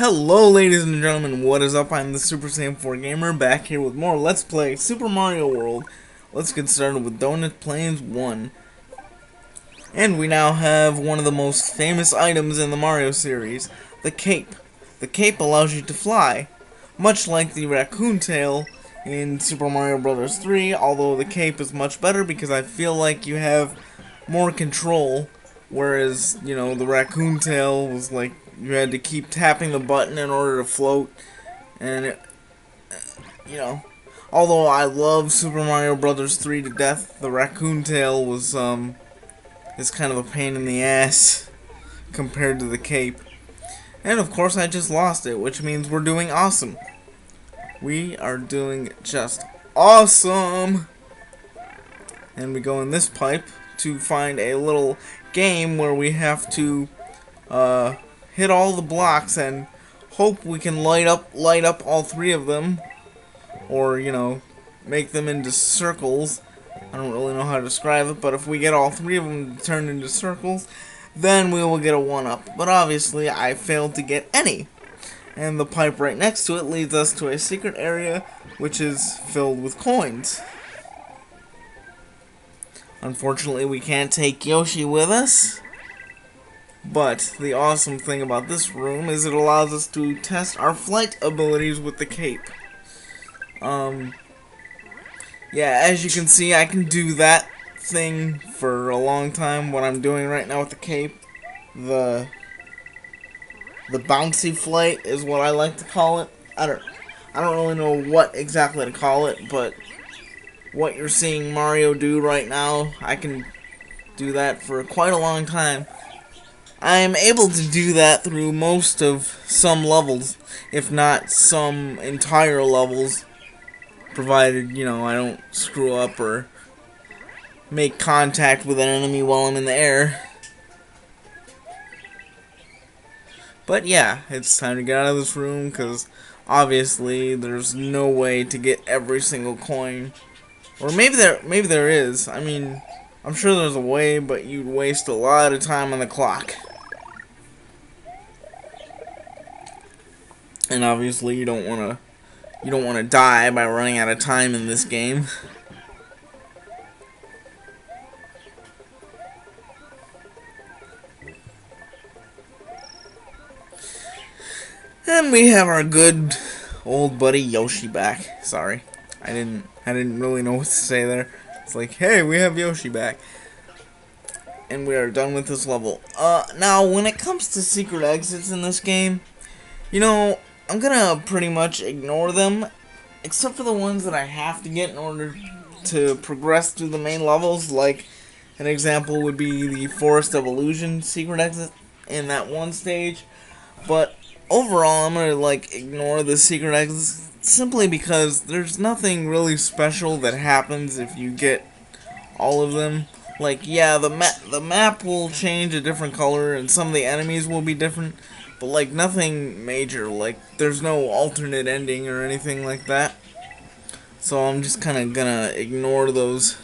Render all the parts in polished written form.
Hello ladies and gentlemen, what is up? I'm the Super Saiyan 4 Gamer, back here with more Let's Play Super Mario World. Let's get started with Donut Plains 1. And we now have one of the most famous items in the Mario series, the cape. The cape allows you to fly, much like the raccoon tail in Super Mario Bros. 3, although the cape is much better because I feel like you have more control, whereas, you know, the raccoon tail was like you had to keep tapping the button in order to float, and you know, although I love Super Mario Bros. 3 to death, the raccoon tail was is kind of a pain in the ass compared to the cape. And of course I just lost it, which means we're doing awesome. We are doing just awesome. And we go in this pipe to find a little game where we have to hit all the blocks and hope we can light up all three of them, or you know, make them into circles. I don't really know how to describe it, but if we get all three of them turned into circles, then we will get a 1-up. But obviously I failed to get any. And the pipe right next to it leads us to a secret area which is filled with coins. Unfortunately, we can't take Yoshi with us. But the awesome thing about this room is it allows us to test our flight abilities with the cape. Yeah, as you can see, I can do that thing for a long time. What I'm doing right now with the cape, the bouncy flight is what I like to call it. I don't really know what exactly to call it, but what you're seeing Mario do right now, I can do that for quite a long time. I am able to do that through most of some levels, if not some entire levels, provided, you know, I don't screw up or make contact with an enemy while I'm in the air. But yeah, it's time to get out of this room, because obviously there's no way to get every single coin. Or maybe there is. I mean, I'm sure there's a way, but you'd waste a lot of time on the clock. And obviously you don't want to die by running out of time in this game. And we have our good old buddy Yoshi back. Sorry. I didn't really know what to say there. It's like, hey, we have Yoshi back. And we are done with this level. Now when it comes to secret exits in this game, you know, I'm gonna pretty much ignore them, except for the ones that I have to get in order to progress through the main levels. Like, an example would be the Forest of Illusion secret exit in that one stage. But overall, I'm gonna, like, ignore the secret exits simply because there's nothing really special that happens if you get all of them. Like, yeah, the map will change a different color and some of the enemies will be different, but like nothing major. Like, there's no alternate ending or anything like that. So I'm just kind of gonna ignore those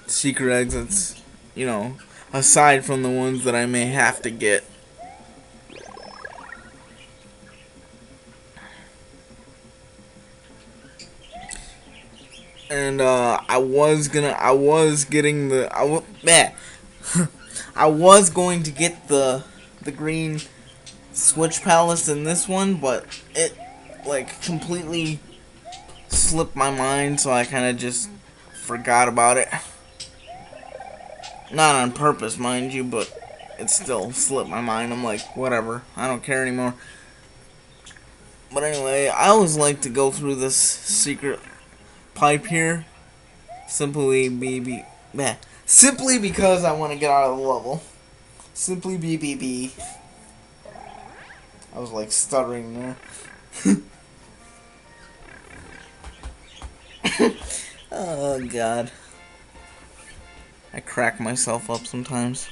secret exits, you know, aside from the ones that I may have to get. And I was going to get the green Switch Palace in this one, but it like completely slipped my mind, so I kind of just forgot about it. Not on purpose, mind you, but it still slipped my mind. I'm like, whatever, I don't care anymore. But anyway, I always like to go through this secret pipe here, simply because I want to get out of the level. Simply BBB. I was like stuttering there. Oh god. I crack myself up sometimes.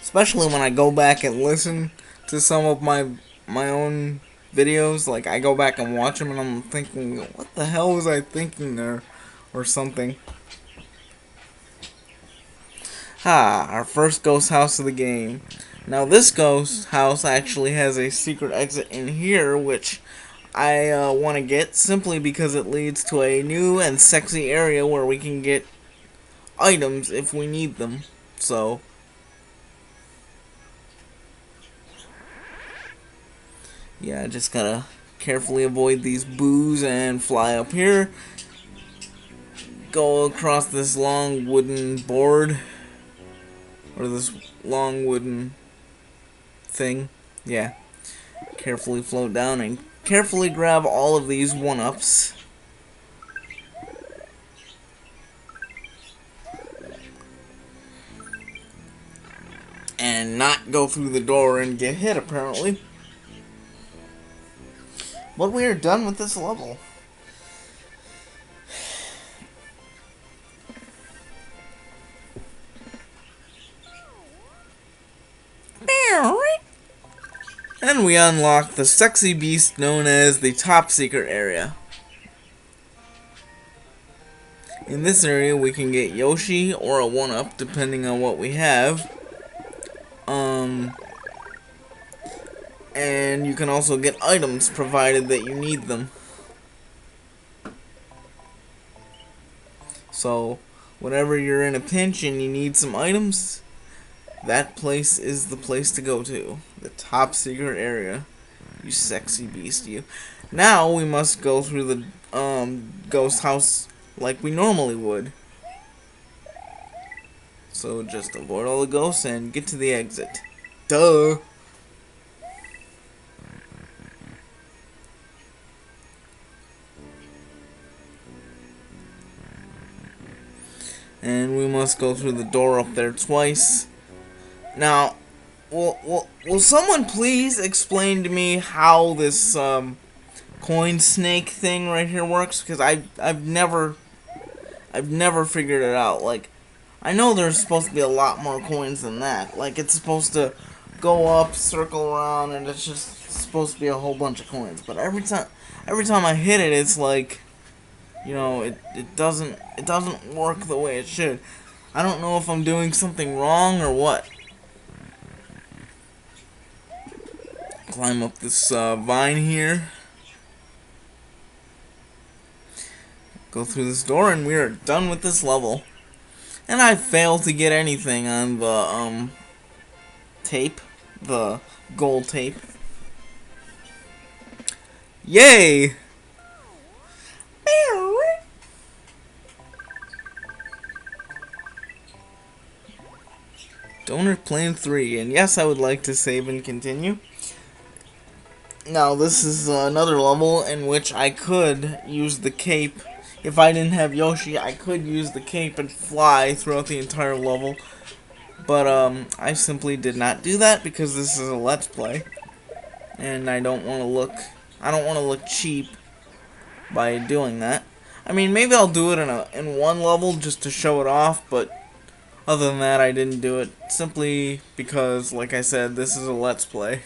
Especially when I go back and listen to some of my own videos. Like, I go back and watch them and I'm thinking, what the hell was I thinking there? Or something. Our first ghost house of the game. Now this ghost house actually has a secret exit in here, which I want to get simply because it leads to a new and sexy area where we can get items if we need them. So, yeah, just gotta carefully avoid these boos and fly up here. Go across this long wooden board, or this long wooden thing. Yeah. Carefully float down and carefully grab all of these 1-ups. And not go through the door and get hit, apparently. But we are done with this level. And we unlock the sexy beast known as the top secret area. In this area we can get Yoshi or a 1-up depending on what we have. And you can also get items provided that you need them. So, whenever you're in a pinch and you need some items, that place is the place to go to. The top secret area. You sexy beast, you. Now we must go through the ghost house like we normally would. So just avoid all the ghosts and get to the exit. Duh! And we must go through the door up there twice. Now, will someone please explain to me how this coin snake thing right here works? Because I've never figured it out. Like, I know there's supposed to be a lot more coins than that. Like, it's supposed to go up, circle around, and it's just supposed to be a whole bunch of coins. But every time I hit it, it's like, you know, it doesn't work the way it should. I don't know if I'm doing something wrong or what. Climb up this vine here. Go through this door, and we are done with this level. And I failed to get anything on the tape, the gold tape. Yay! Donut Plane 3, and yes, I would like to save and continue. Now, this is another level in which I could use the cape. If I didn't have Yoshi, I could use the cape and fly throughout the entire level. But, I simply did not do that because this is a Let's Play. And I don't want to look cheap by doing that. I mean, maybe I'll do it in one level just to show it off, but other than that, I didn't do it simply because, like I said, this is a Let's Play,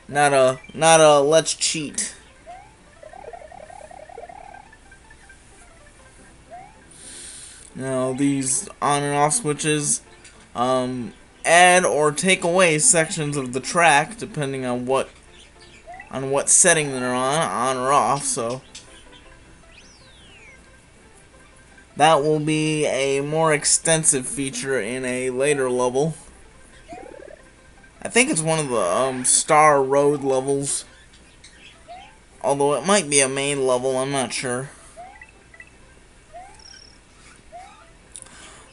not a let's cheat. Now, these on and off switches add or take away sections of the track depending on what setting they're on or off. So that will be a more extensive feature in a later level. I think it's one of the Star Road levels. Although it might be a main level, I'm not sure.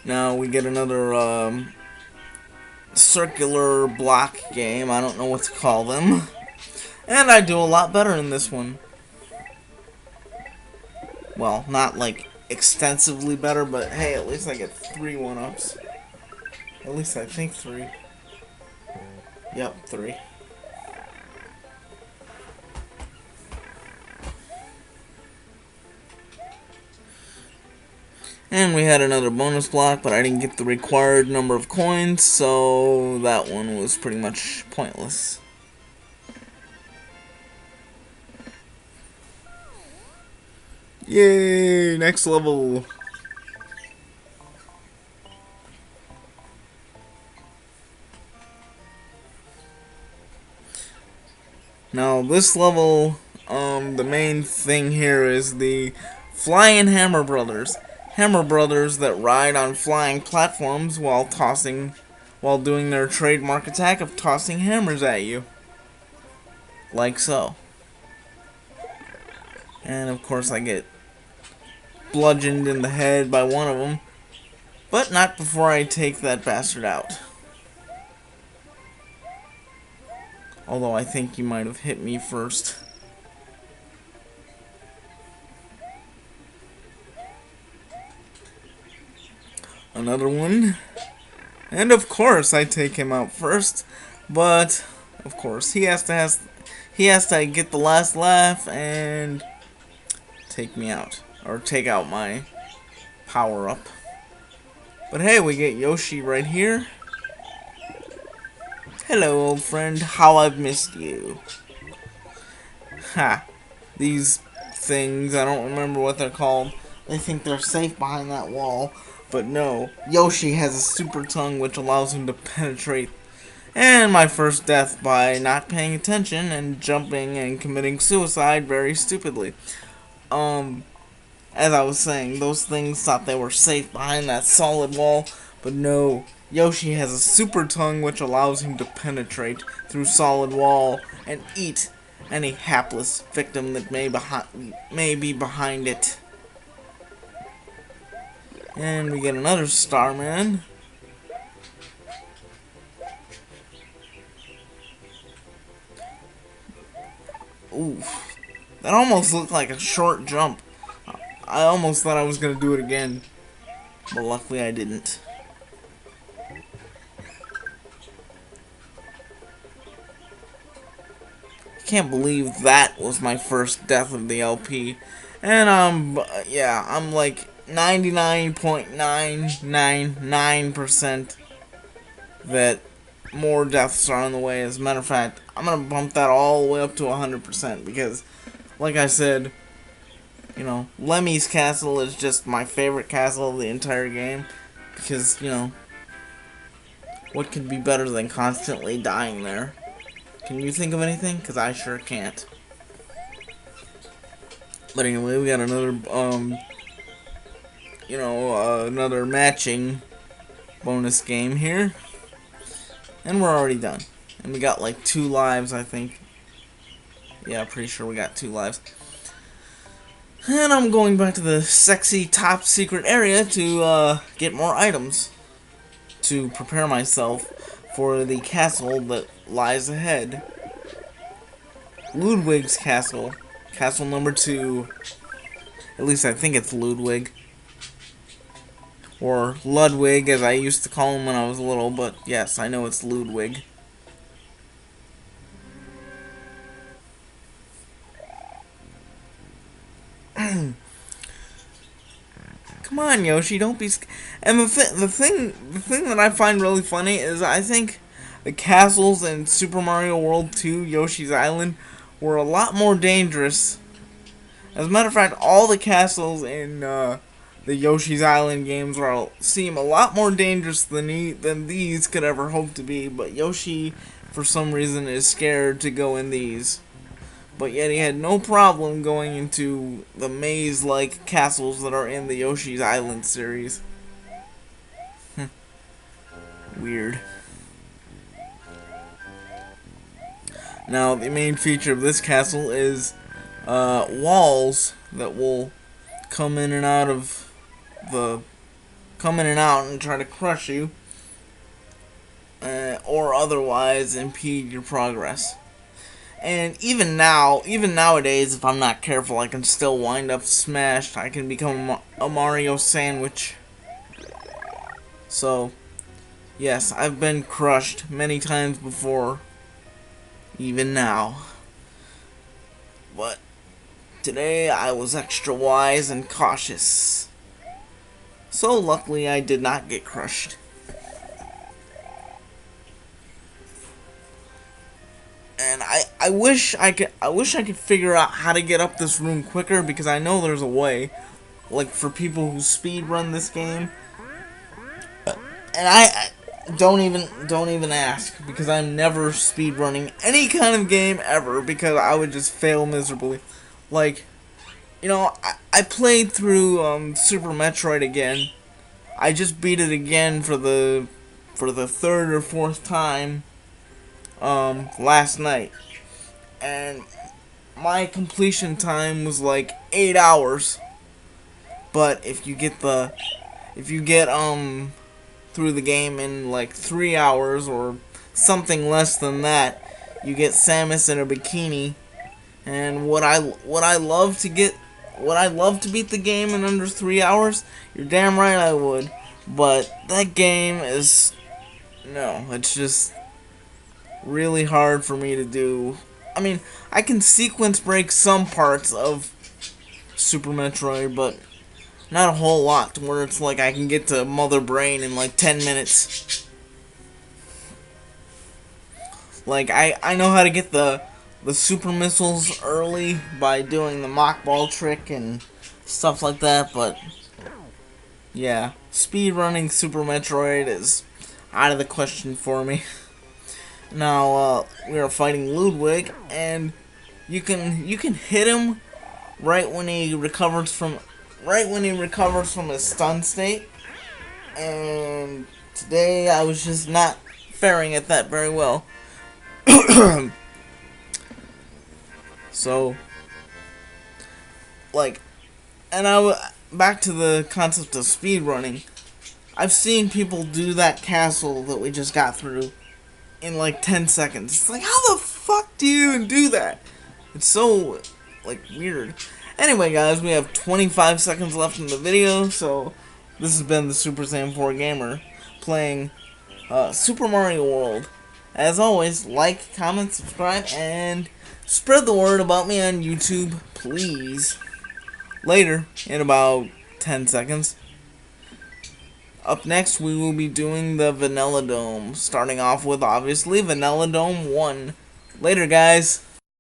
Now we get another circular block game. I don't know what to call them. And I do a lot better in this one. Well, not like extensively better, but hey, at least I get 3 1-ups. At least I think 3. Yep, 3. And we had another bonus block, but I didn't get the required number of coins, so that one was pretty much pointless. Yay! Next level! Now this level, the main thing here is the Flying Hammer Brothers. Hammer Brothers that ride on flying platforms while doing their trademark attack of tossing hammers at you. Like so. And of course I get bludgeoned in the head by one of them. But not before I take that bastard out. Although I think he might have hit me first. Another one. And of course I take him out first. But of course he has to get the last laugh and take me out. Or take out my power up. But hey, we get Yoshi right here. Hello, old friend. How I've missed you. Ha. These things, I don't remember what they're called. They think they're safe behind that wall. But no. Yoshi has a super tongue which allows him to penetrate. And my first death by not paying attention and jumping and committing suicide very stupidly. As I was saying, those things thought they were safe behind that solid wall, but no. Yoshi has a super tongue which allows him to penetrate through solid wall and eat any hapless victim that may be behind it. And we get another Starman. Ooh, that almost looked like a short jump. I almost thought I was going to do it again, but luckily I didn't. I can't believe that was my first death of the LP. And yeah, I'm like 99.999% that more deaths are on the way. As a matter of fact, I'm going to bump that all the way up to 100% because, like I said, you know, Lemmy's castle is just my favorite castle of the entire game. Because, you know, what could be better than constantly dying there? Can you think of anything? Because I sure can't. But anyway, we got another, another matching bonus game here. And we're already done. And we got like 2 lives, I think. Yeah, pretty sure we got 2 lives. And I'm going back to the sexy top secret area to get more items. To prepare myself for the castle that lies ahead. Ludwig's castle. Castle number 2. At least I think it's Ludwig. Or Ludwig, as I used to call him when I was little, but yes, I know it's Ludwig. Come on, Yoshi, don't be and the thing that I find really funny is I think the castles in Super Mario World 2, Yoshi's Island, were a lot more dangerous. As a matter of fact, all the castles in the Yoshi's Island games seem a lot more dangerous than these could ever hope to be, but Yoshi, for some reason, is scared to go in these. But yet he had no problem going into the maze-like castles that are in the Yoshi's Island series. Weird. Now, the main feature of this castle is walls that will come in and out and try to crush you, or otherwise impede your progress. And even nowadays, if I'm not careful, I can still wind up smashed. I can become a Mario sandwich. So, yes, I've been crushed many times before, even now. But today I was extra wise and cautious. So luckily I did not get crushed. And I wish I could figure out how to get up this room quicker, because I know there's a way, like for people who speed run this game. And don't even ask, because I'm never speedrunning any kind of game ever, because I would just fail miserably. Like, I played through Super Metroid again. I just beat it again for the third or fourth time last night, and my completion time was like 8 hours. But if you get through the game in like 3 hours or something less than that, you get Samus in a bikini. And would I love to beat the game in under 3 hours? You're damn right I would. But that game is, no, it's just really hard for me to do. I mean, I can sequence break some parts of Super Metroid, but not a whole lot, to where it's like I can get to Mother Brain in like 10 minutes. Like, I know how to get the super missiles early by doing the mock ball trick and stuff like that, but yeah, speedrunning Super Metroid is out of the question for me. Now, we are fighting Ludwig, and you can hit him right when he recovers from his stun state. And today I was just not faring at that very well. So, like, and back to the concept of speedrunning. I've seen people do that castle that we just got through in like 10 seconds. It's like, how the fuck do you even do that? It's so, like, weird. Anyway, guys, we have 25 seconds left in the video, so this has been the Super Saiyan 4 Gamer playing Super Mario World. As always, like, comment, subscribe, and spread the word about me on YouTube, please. Later, in about 10 seconds. Up next, we will be doing the Vanilla Dome, starting off with, obviously, Vanilla Dome 1. Later, guys.